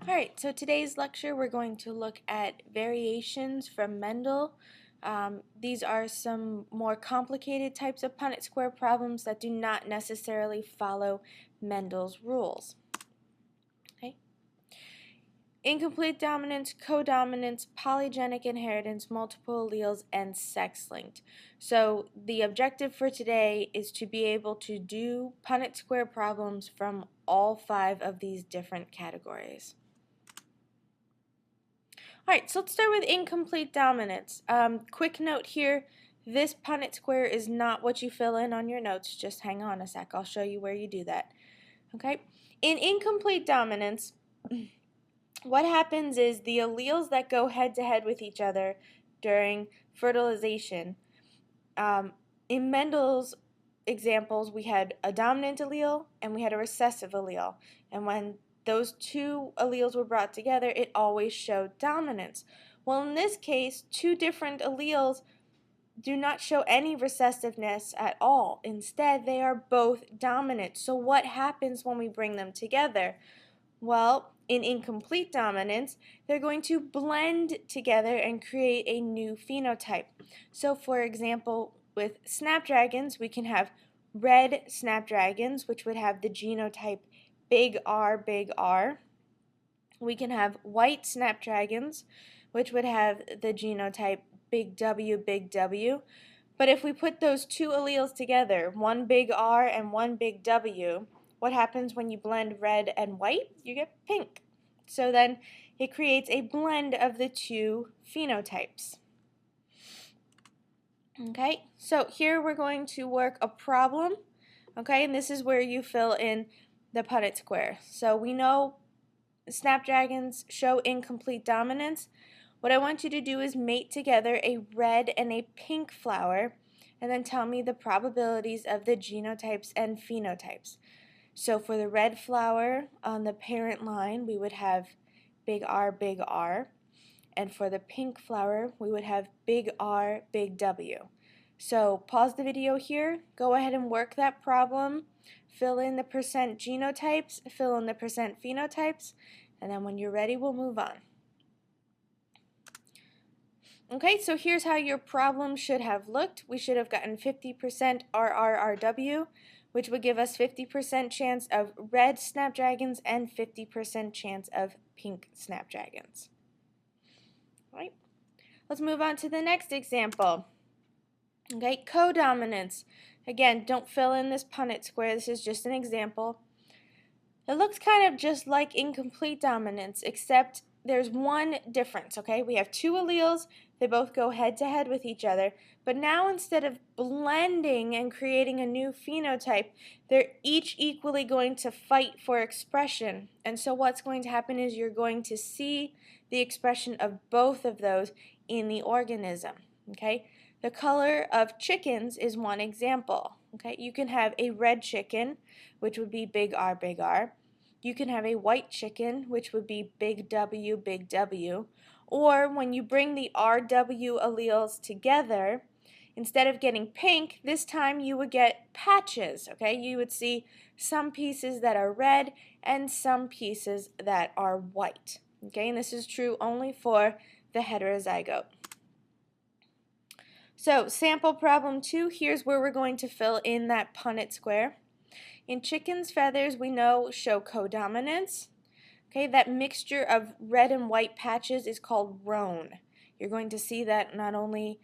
Alright, so today's lecture we're going to look at variations from Mendel. These are some more complicated types of Punnett square problems that do not necessarily follow Mendel's rules. Okay? Incomplete dominance, codominance, polygenic inheritance, multiple alleles, and sex-linked. So the objective for today is to be able to do Punnett square problems from all 5 of these different categories. Alright, so let's start with incomplete dominance. Quick note here, this Punnett square is not what you fill in on your notes. Just hang on a sec, I'll show you where you do that. Okay? In incomplete dominance, what happens is the alleles that go head-to-head with each other during fertilization, in Mendel's examples, we had a dominant allele and we had a recessive allele. And when those two alleles were brought together, it always showed dominance. Well, in this case, two different alleles do not show any recessiveness at all. Instead, they are both dominant. So what happens when we bring them together? Well, in incomplete dominance, they're going to blend together and create a new phenotype. So for example, with snapdragons, we can have red snapdragons, which would have the genotype big R, big R. We can have white snapdragons, which would have the genotype big W, big W. But if we put those two alleles together, one big R and one big W, what happens when you blend red and white? You get pink. So then it creates a blend of the two phenotypes. Okay, so here we're going to work a problem. Okay, and this is where you fill in the Punnett square. So we know snapdragons show incomplete dominance. What I want you to do is mate together a red and a pink flower and then tell me the probabilities of the genotypes and phenotypes. So for the red flower on the parent line, we would have big R, big R. And for the pink flower, we would have big R, big W. So pause the video here, go ahead and work that problem, fill in the percent genotypes, fill in the percent phenotypes, and then when you're ready, we'll move on. Okay, so here's how your problem should have looked. We should have gotten 50% RRRW, which would give us 50% chance of red snapdragons and 50% chance of pink snapdragons. All right, let's move on to the next example. Okay, codominance. Again, don't fill in this Punnett square. This is just an example. It looks kind of just like incomplete dominance, except there's one difference, okay? We have two alleles, they both go head-to-head with each other, but now instead of blending and creating a new phenotype, they're each equally going to fight for expression. And so what's going to happen is you're going to see the expression of both of those in the organism, okay? The color of chickens is one example, okay? You can have a red chicken, which would be big R, big R. You can have a white chicken, which would be big W, big W. Or when you bring the RW alleles together, instead of getting pink, this time you would get patches, okay? You would see some pieces that are red and some pieces that are white, okay? And this is true only for the heterozygote. So sample problem 2, here's where we're going to fill in that Punnett square. In chickens' feathers, we know show codominance. Okay, that mixture of red and white patches is called roan. You're going to see that not only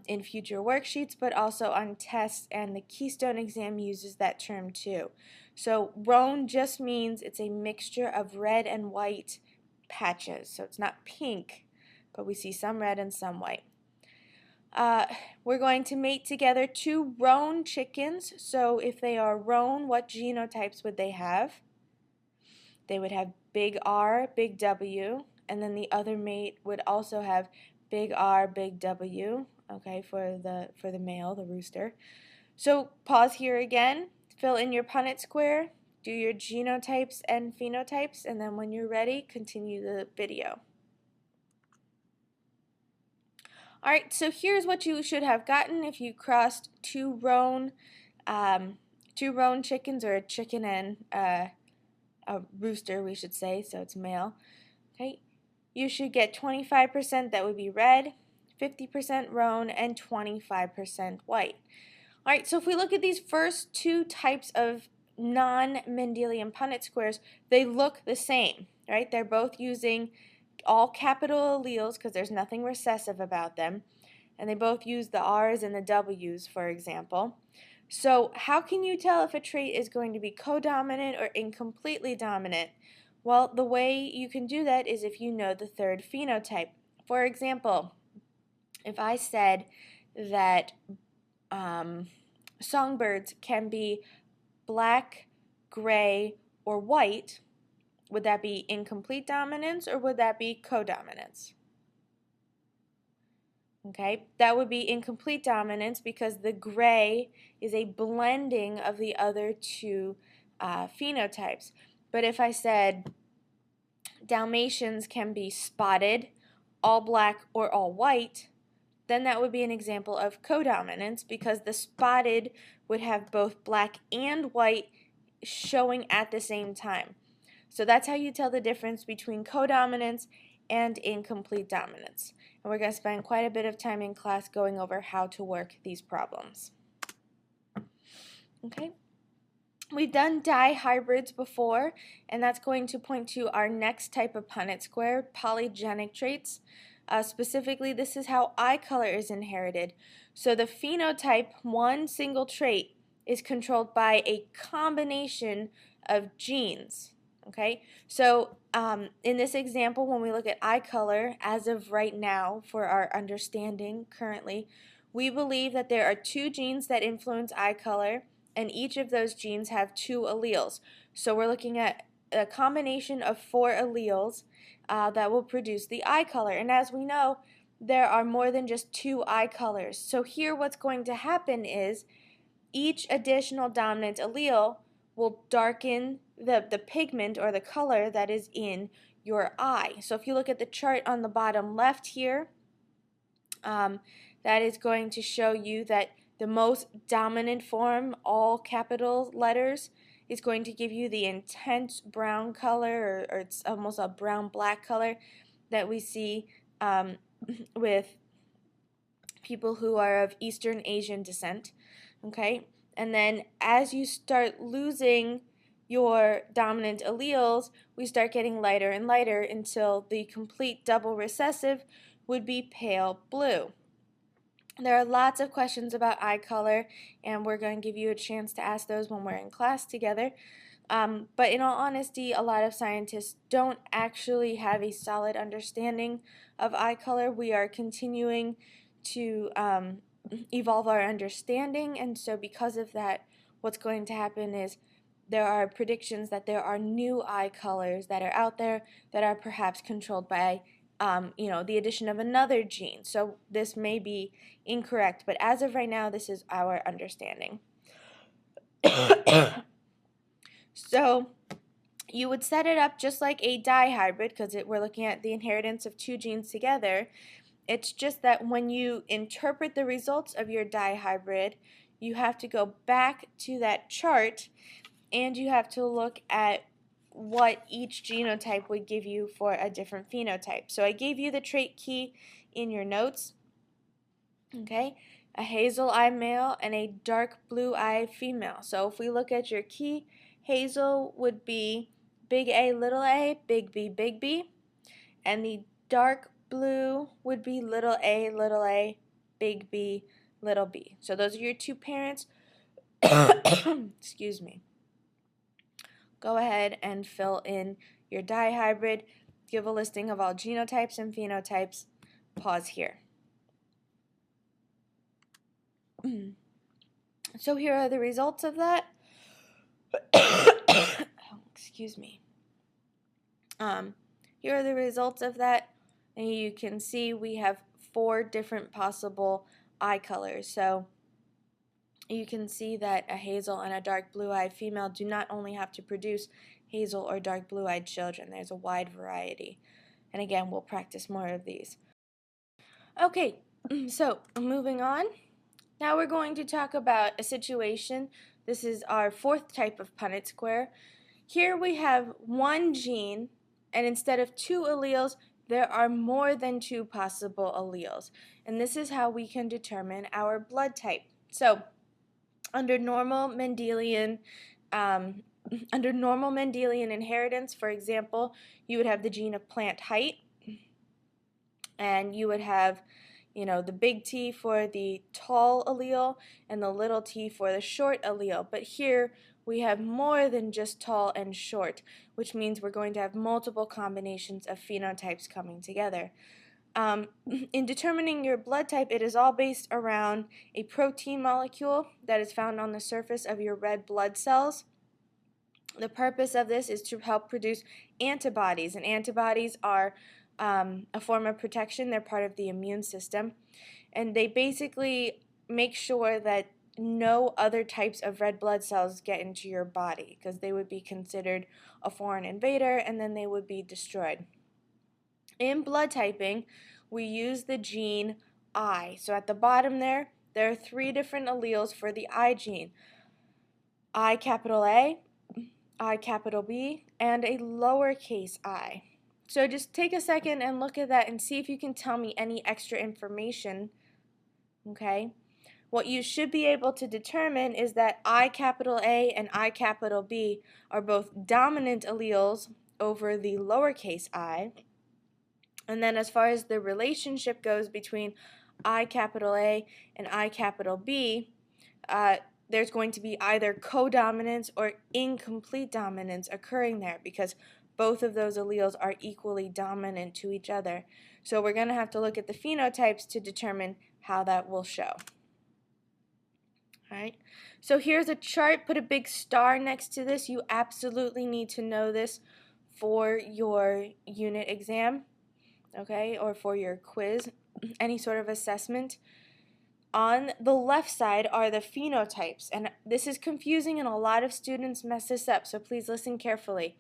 in future worksheets, but also on tests, and the Keystone exam uses that term too. So roan just means it's a mixture of red and white patches. So it's not pink, but we see some red and some white. We're going to mate together two roan chickens. So if they are roan, what genotypes would they have? They would have big R, big W, and then the other mate would also have big R, big W, okay, for the male, the rooster. So pause here again, fill in your Punnett square, do your genotypes and phenotypes, and then when you're ready, continue the video. Alright, so here's what you should have gotten if you crossed two roan chickens, or a chicken and a rooster we should say, so it's male. Okay, you should get 25% that would be red, 50% roan, and 25% white. All right, so if we look at these first two types of non-Mendelian Punnett squares, they look the same, right? They're both using all capital alleles because there's nothing recessive about them, and they both use the R's and the W's, for example. So how can you tell if a trait is going to be codominant or incompletely dominant? Well, the way you can do that is if you know the third phenotype. For example, if I said that songbirds can be black, gray, or white, would that be incomplete dominance or would that be codominance? Okay, that would be incomplete dominance because the gray is a blending of the other two phenotypes. But if I said Dalmatians can be spotted, all black, or all white, then that would be an example of codominance because the spotted would have both black and white showing at the same time. So that's how you tell the difference between codominance and incomplete dominance. And we're going to spend quite a bit of time in class going over how to work these problems. Okay. We've done dihybrids before, and that's going to point to our next type of Punnett square, polygenic traits. Specifically, this is how eye color is inherited. So the phenotype, one single trait, is controlled by a combination of genes. Okay, so in this example, when we look at eye color, as of right now, for our understanding currently, we believe that there are two genes that influence eye color, and each of those genes have two alleles. So we're looking at a combination of 4 alleles that will produce the eye color. And as we know, there are more than just 2 eye colors. So here what's going to happen is each additional dominant allele will darken the pigment or the color that is in your eye. So if you look at the chart on the bottom left here, that is going to show you that the most dominant form, all capital letters, is going to give you the intense brown color, or it's almost a brown-black color that we see with people who are of Eastern Asian descent. Okay, and then as you start losing your dominant alleles, we start getting lighter and lighter until the complete double recessive would be pale blue. There are lots of questions about eye color, and we're going to give you a chance to ask those when we're in class together. But in all honesty, a lot of scientists don't actually have a solid understanding of eye color. We are continuing to evolve our understanding, and so because of that, what's going to happen is there are predictions that there are new eye colors that are out there that are perhaps controlled by the addition of another gene. So this may be incorrect, but as of right now, this is our understanding. So you would set it up just like a dihybrid because we're looking at the inheritance of 2 genes together. It's just that when you interpret the results of your dihybrid, you have to go back to that chart and you have to look at what each genotype would give you for a different phenotype. So I gave you the trait key in your notes. Okay, a hazel eye male and a dark blue eye female. So if we look at your key, hazel would be big A, little a, big B, and the dark blue would be little a, big B, little b. So those are your 2 parents. Excuse me. Go ahead and fill in your dihybrid. Give a listing of all genotypes and phenotypes. Pause here. So here are the results of that. Excuse me. Here are the results of that. And you can see we have 4 different possible eye colors. So you can see that a hazel and a dark blue-eyed female do not only have to produce hazel or dark blue-eyed children. There's a wide variety. And again, we'll practice more of these. Okay, so moving on. Now we're going to talk about a situation. This is our 4th type of Punnett square. Here we have one gene, and instead of two alleles, there are more than two possible alleles. And this is how we can determine our blood type. So, under normal Mendelian under normal Mendelian inheritance, for example, you would have the gene of plant height, and you would have, the big T for the tall allele and the little t for the short allele. But here we have more than just tall and short, which means we're going to have multiple combinations of phenotypes coming together. In determining your blood type, it is all based around a protein molecule that is found on the surface of your red blood cells. The purpose of this is to help produce antibodies, and antibodies are a form of protection. They're part of the immune system, and they basically make sure that no other types of red blood cells get into your body, because they would be considered a foreign invader and then they would be destroyed. In blood typing, we use the gene I. So at the bottom there are three different alleles for the I gene: I capital A, I capital B, and a lowercase I. So just take a second and look at that and see if you can tell me any extra information. Okay? What you should be able to determine is that I capital A and I capital B are both dominant alleles over the lowercase I. And then as far as the relationship goes between I capital A and I capital B, there's going to be either codominance or incomplete dominance occurring there, because both of those alleles are equally dominant to each other. So we're going to have to look at the phenotypes to determine how that will show. Alright, so here's a chart. Put a big star next to this. You absolutely need to know this for your unit exam, okay, or for your quiz, any sort of assessment. On the left side are the phenotypes, and this is confusing and a lot of students mess this up, so please listen carefully.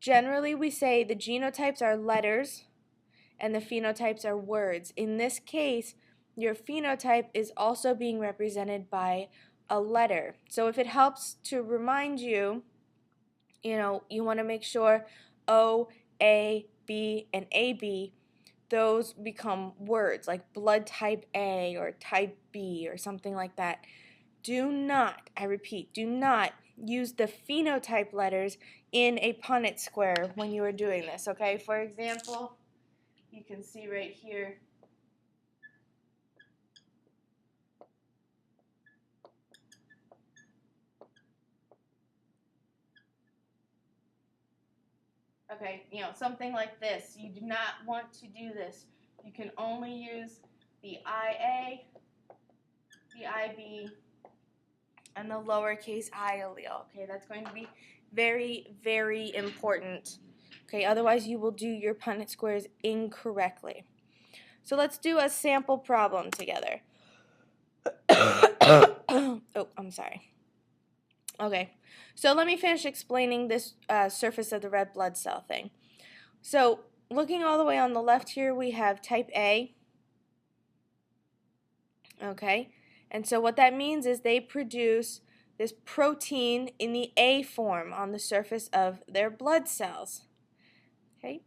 Generally, we say the genotypes are letters and the phenotypes are words. In this case, your phenotype is also being represented by a letter. So if it helps to remind you, you want to make sure O, A, B, and AB, those become words like blood type A or type B or something like that. Do not, I repeat, do not use the phenotype letters in a Punnett square when you are doing this, okay? For example, you can see right here, okay, something like this. You do not want to do this. You can only use the IA, the IB, and the lowercase I allele. Okay, that's going to be very, very important. Okay, otherwise you will do your Punnett squares incorrectly. So let's do a sample problem together. Oh, I'm sorry. Okay, so let me finish explaining this surface of the red blood cell thing. So looking all the way on the left here, we have type A. Okay, and so what that means is they produce this protein in the A form on the surface of their blood cells. Okay,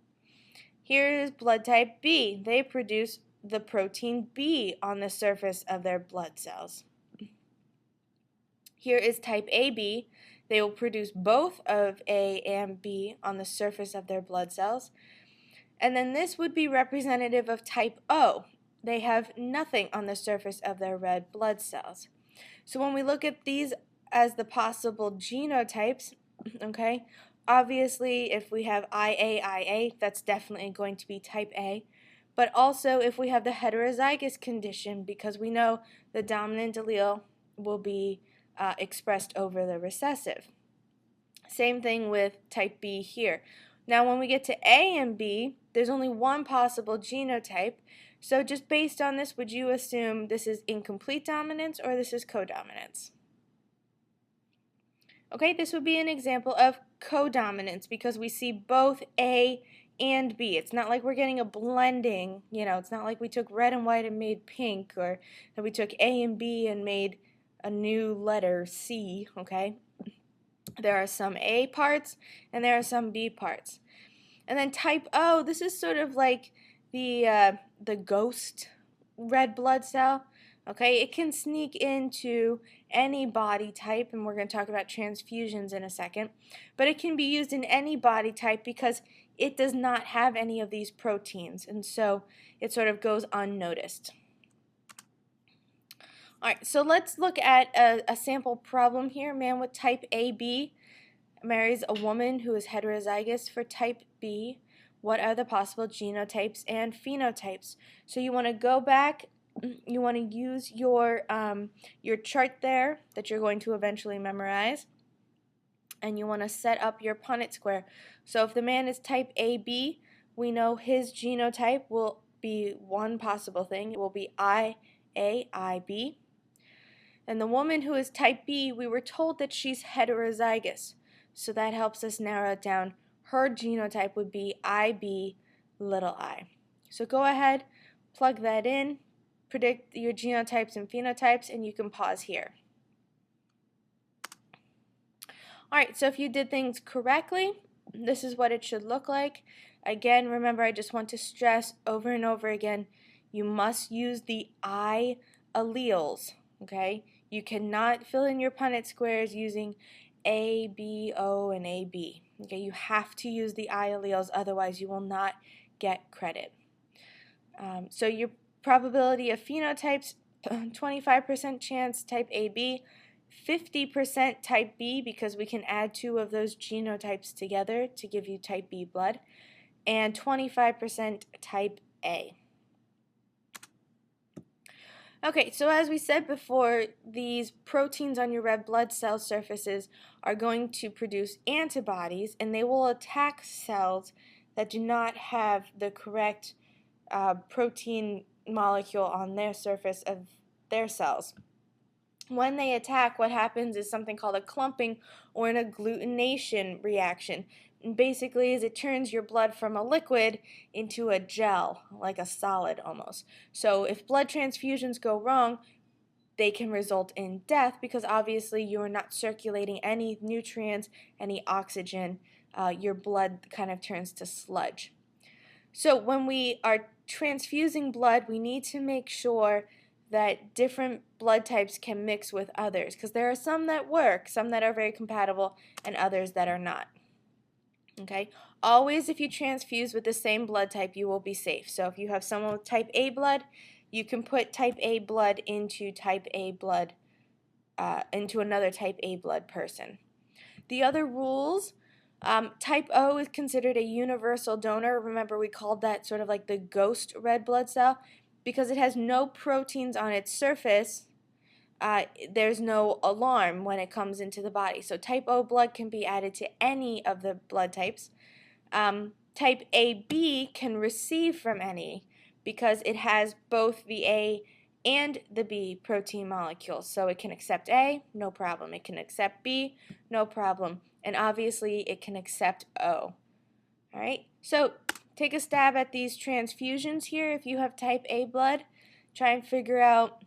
here is blood type B. They produce the protein B on the surface of their blood cells. Here is type AB. They will produce both of A and B on the surface of their blood cells. And then this would be representative of type O. They have nothing on the surface of their red blood cells. So when we look at these as the possible genotypes, okay, obviously if we have IA, that's definitely going to be type A. But also if we have the heterozygous condition, because we know the dominant allele will be expressed over the recessive. Same thing with type B here. Now when we get to A and B, there's only one possible genotype. So just based on this, would you assume this is incomplete dominance or this is codominance? Okay, this would be an example of codominance because we see both A and B. It's not like we're getting a blending, it's not like we took red and white and made pink, or that we took A and B and made a new letter C, okay? There are some A parts and there are some B parts. And then type O, this is sort of like the ghost red blood cell. Okay, it can sneak into any body type, and we're going to talk about transfusions in a second, but it can be used in any body type because it does not have any of these proteins, and so it sort of goes unnoticed. Alright, so let's look at a sample problem here. A man with type AB marries a woman who is heterozygous for type B. What are the possible genotypes and phenotypes? So you want to go back, you want to use your chart there that you're going to eventually memorize, and you want to set up your Punnett square. So if the man is type AB, we know his genotype will be one possible thing. It will be IAIB. And the woman who is type B, we were told that she's heterozygous. So that helps us narrow it down. Her genotype would be IB little I. So go ahead, plug that in, predict your genotypes and phenotypes, and you can pause here. Alright, so if you did things correctly, this is what it should look like. Again, remember, I just want to stress over and over again, you must use the I alleles, okay? You cannot fill in your Punnett squares using A, B, O, and AB. Okay, you have to use the I alleles, otherwise you will not get credit. So your probability of phenotypes, 25% chance type AB, 50% type B because we can add two of those genotypes together to give you type B blood, and 25% type A. Okay, so as we said before, these proteins on your red blood cell surfaces are going to produce antibodies, and they will attack cells that do not have the correct protein molecule on their surface of their cells. When they attack, what happens is something called a clumping or an agglutination reaction. And basically is it turns your blood from a liquid into a gel, like a solid almost. So if blood transfusions go wrong, they can result in death because obviously you are not circulating any nutrients, any oxygen. Your blood kind of turns to sludge. So when we are transfusing blood, we need to make sure that different blood types can mix with others because there are some that work, some that are very compatible, and others that are not. Okay, always if you transfuse with the same blood type, you will be safe. So if you have someone with type A blood, you can put type A blood into type A blood, into another type A blood person. The other rules, type O is considered a universal donor. Remember, we called that sort of like the ghost red blood cell because it has no proteins on its surface. There's no alarm when it comes into the body. So type O blood can be added to any of the blood types. Type AB can receive from any because it has both the A and the B protein molecules. So it can accept A, no problem. It can accept B, no problem. And obviously it can accept O. All right, so take a stab at these transfusions here. If you have type A blood, try and figure out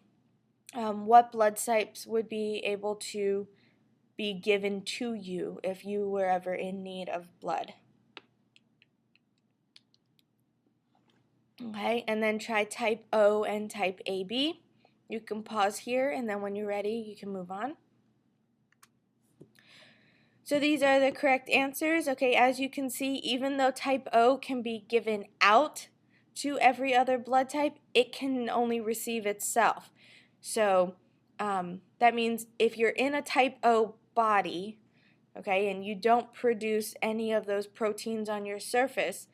what blood types would be able to be given to you if you were ever in need of blood. Okay, and then try type O and type AB. You can pause here, and then when you're ready, you can move on. So these are the correct answers. Okay, as you can see, even though type O can be given out to every other blood type, it can only receive itself. So that means if you're in a type O body, okay, and you don't produce any of those proteins on your surface,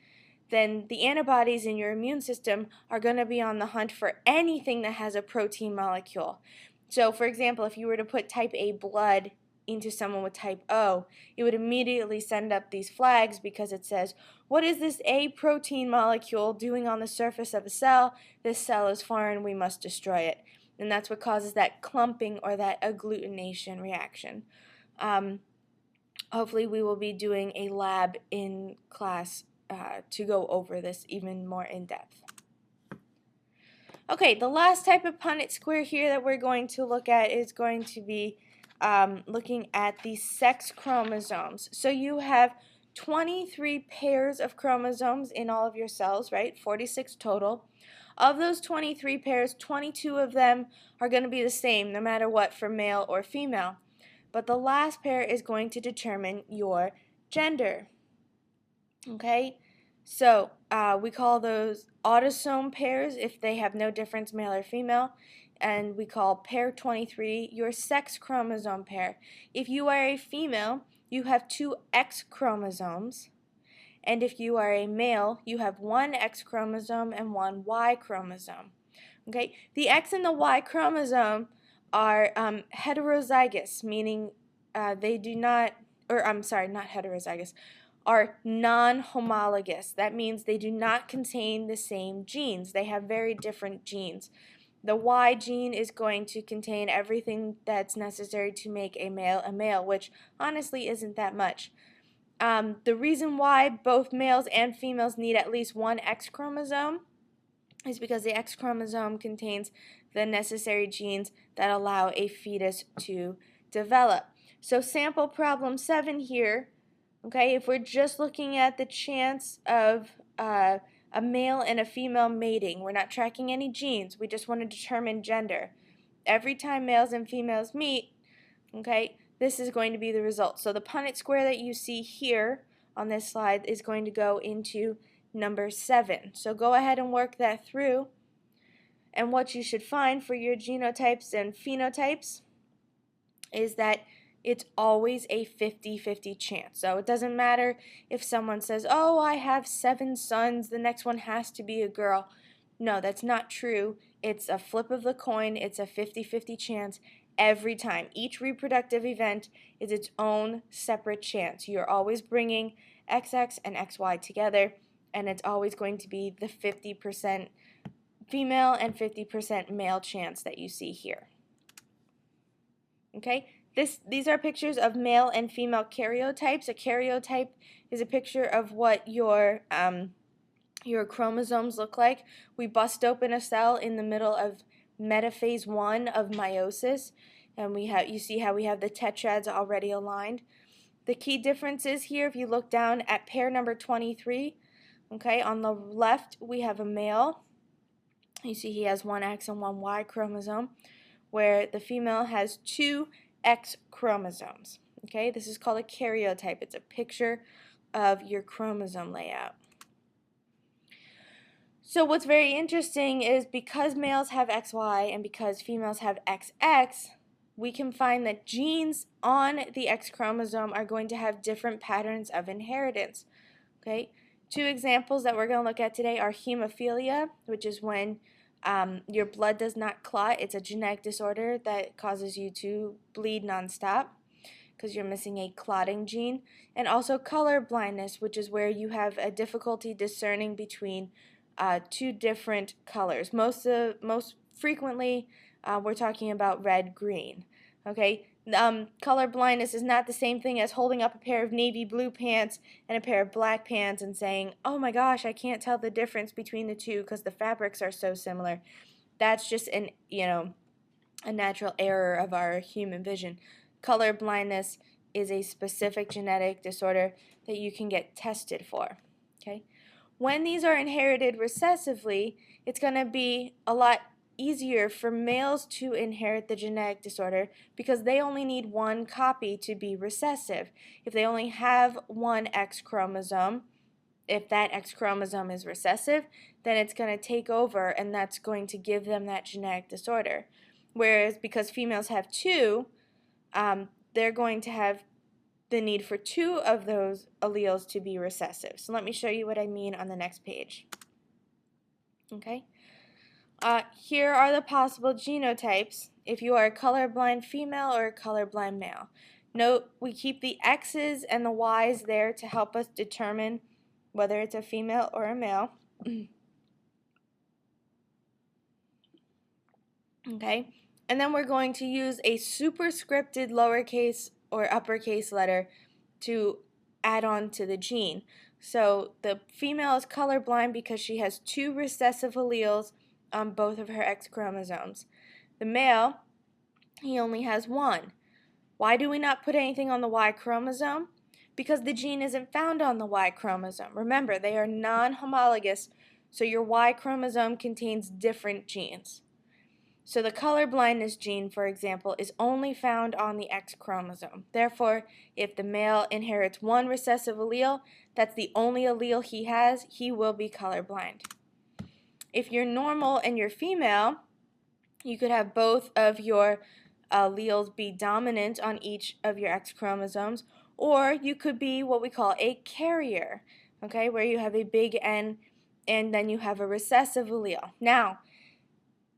then the antibodies in your immune system are going to be on the hunt for anything that has a protein molecule. So, for example, if you were to put type A blood into someone with type O, it would immediately send up these flags because it says, what is this A protein molecule doing on the surface of a cell? This cell is foreign, we must destroy it. And that's what causes that clumping or that agglutination reaction. Hopefully we will be doing a lab in class to go over this even more in depth. Okay, the last type of Punnett square here that we're going to look at is going to be looking at the sex chromosomes. So you have 23 pairs of chromosomes in all of your cells, right? 46 total. Of those 23 pairs, 22 of them are going to be the same no matter what for male or female. But the last pair is going to determine your gender. Okay? So we call those autosome pairs if they have no difference male or female. And we call pair 23 your sex chromosome pair. If you are a female, you have 2 X chromosomes. And if you are a male, you have 1 X chromosome and 1 Y chromosome. Okay? The X and the Y chromosome are heterozygous, meaning they do not, or I'm sorry, not heterozygous, are non-homologous. That means they do not contain the same genes. They have very different genes. The Y gene is going to contain everything that's necessary to make a male, which honestly isn't that much. The reason why both males and females need at least 1 X chromosome is because the X chromosome contains the necessary genes that allow a fetus to develop. So sample problem 7 here, okay, if we're just looking at the chance of a male and a female mating, we're not tracking any genes, we just want to determine gender. Every time males and females meet, okay, this is going to be the result. So the Punnett square that you see here on this slide is going to go into number 7. So go ahead and work that through. And what you should find for your genotypes and phenotypes is that it's always a 50-50 chance. So it doesn't matter if someone says, oh, I have 7 sons, the next one has to be a girl. No, that's not true. It's a flip of the coin. It's a 50-50 chance every time. Each reproductive event is its own separate chance. You're always bringing XX and XY together, and it's always going to be the 50% female and 50% male chance that you see here. Okay, these are pictures of male and female karyotypes. A karyotype is a picture of what your chromosomes look like. We bust open a cell in the middle of metaphase 1 of meiosis, and you see how we have the tetrads already aligned. The key differences here, if you look down at pair number 23, okay, on the left we have a male. You see he has 1 X and 1 Y chromosome, where the female has 2 X chromosomes. Okay, this is called a karyotype. It's a picture of your chromosome layout. So what's very interesting is because males have XY and because females have XX, we can find that genes on the X chromosome are going to have different patterns of inheritance. Okay, 2 examples that we're going to look at today are hemophilia, which is when your blood does not clot. It's a genetic disorder that causes you to bleed nonstop because you're missing a clotting gene. And also color blindness, which is where you have a difficulty discerning between 2 different colors. Most frequently, we're talking about red, green. Okay, color blindness is not the same thing as holding up a pair of navy blue pants and a pair of black pants and saying, oh my gosh, I can't tell the difference between the two because the fabrics are so similar. That's just a natural error of our human vision. Color blindness is a specific genetic disorder that you can get tested for. Okay, when these are inherited recessively, it's going to be a lot easier for males to inherit the genetic disorder because they only need 1 copy to be recessive. If they only have 1 X chromosome, if that X chromosome is recessive, then it's going to take over and that's going to give them that genetic disorder. Whereas because females have 2, they're going to have the need for 2 of those alleles to be recessive. So let me show you what I mean on the next page. Okay. Here are the possible genotypes if you are a colorblind female or a colorblind male. Note we keep the X's and the Y's there to help us determine whether it's a female or a male. Okay, and then we're going to use a superscripted lowercase or uppercase letter to add on to the gene. So the female is colorblind because she has 2 recessive alleles on both of her X chromosomes. The male, he only has 1. Why do we not put anything on the Y chromosome? Because the gene isn't found on the Y chromosome. Remember, they are non-homologous, so your Y chromosome contains different genes. So the color blindness gene, for example, is only found on the X chromosome. Therefore, if the male inherits one recessive allele, that's the only allele he has, he will be colorblind. If you're normal and you're female, you could have both of your alleles be dominant on each of your X chromosomes, or you could be what we call a carrier, okay, where you have a big N and then you have a recessive allele. Now,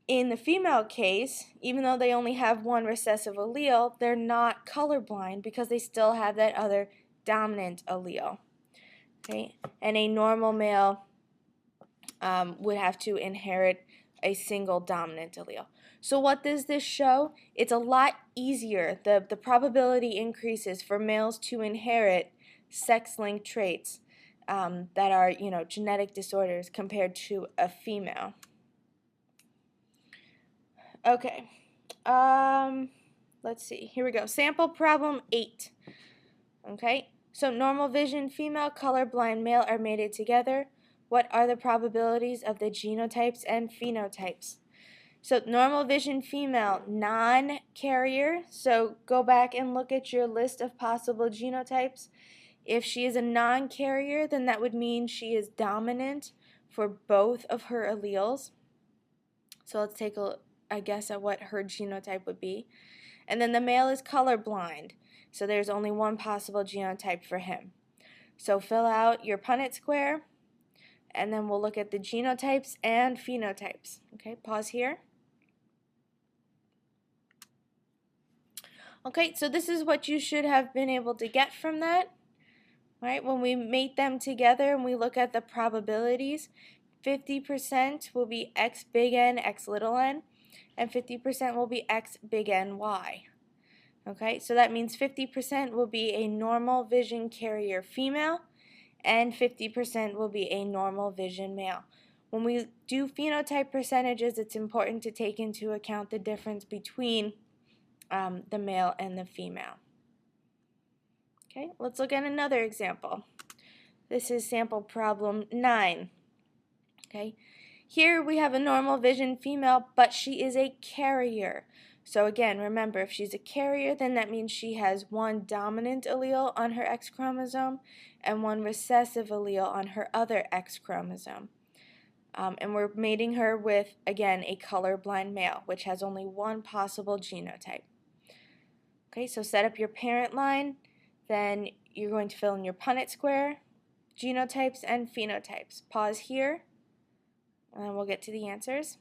in the female case, even though they only have one recessive allele, they're not colorblind because they still have that other dominant allele. Okay? And a normal male would have to inherit a single dominant allele. So what does this show? It's a lot easier. The probability increases for males to inherit sex-linked traits that are, genetic disorders compared to a female. Okay, let's see, here we go. Sample problem 8. Okay, so normal vision female, colorblind male are mated together. What are the probabilities of the genotypes and phenotypes? So normal vision female, non-carrier, so go back and look at your list of possible genotypes. If she is a non-carrier, then that would mean she is dominant for both of her alleles. So let's take a guess at what her genotype would be. And then the male is colorblind, so there's only one possible genotype for him. So fill out your Punnett square, and then we'll look at the genotypes and phenotypes. Okay, pause here. Okay, so this is what you should have been able to get from that. Right, when we mate them together and we look at the probabilities, 50% will be X big N, X little n, and 50% will be X big N, Y. Okay, so that means 50% will be a normal vision carrier female, and 50% will be a normal vision male. When we do phenotype percentages, it's important to take into account the difference between the male and the female. Okay, let's look at another example. This is sample problem 9. Okay, here we have a normal vision female, but she is a carrier. So again, remember, if she's a carrier, then that means she has one dominant allele on her X chromosome and one recessive allele on her other X chromosome. And we're mating her with, again, a colorblind male, which has only one possible genotype. Okay, so set up your parent line, then you're going to fill in your Punnett square, genotypes and phenotypes. Pause here, and then we'll get to the answers.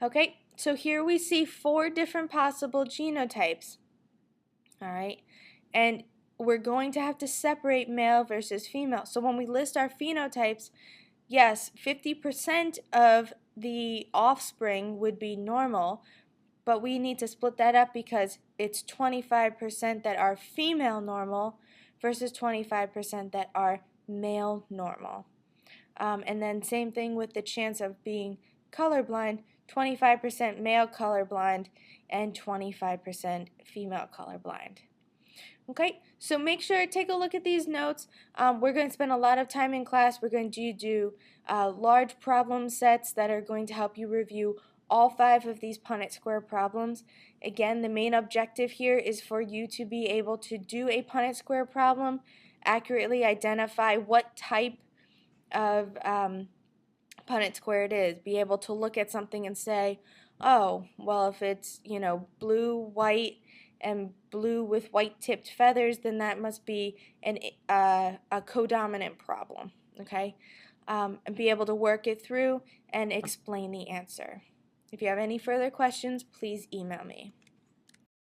Okay, so here we see 4 different possible genotypes. All right, and we're going to have to separate male versus female. So when we list our phenotypes, yes, 50% of the offspring would be normal, but we need to split that up because it's 25% that are female normal versus 25% that are male normal. And then same thing with the chance of being colorblind, 25% male colorblind and 25% female colorblind. Okay, so make sure to take a look at these notes. We're going to spend a lot of time in class. We're going to do large problem sets that are going to help you review all 5 of these Punnett square problems. Again, the main objective here is for you to be able to do a Punnett square problem, accurately identify what type of Punnett square it is, be able to look at something and say, oh, well, if it's, blue, white, and blue with white tipped feathers, then that must be a codominant problem, okay? And be able to work it through and explain the answer. If you have any further questions, please email me.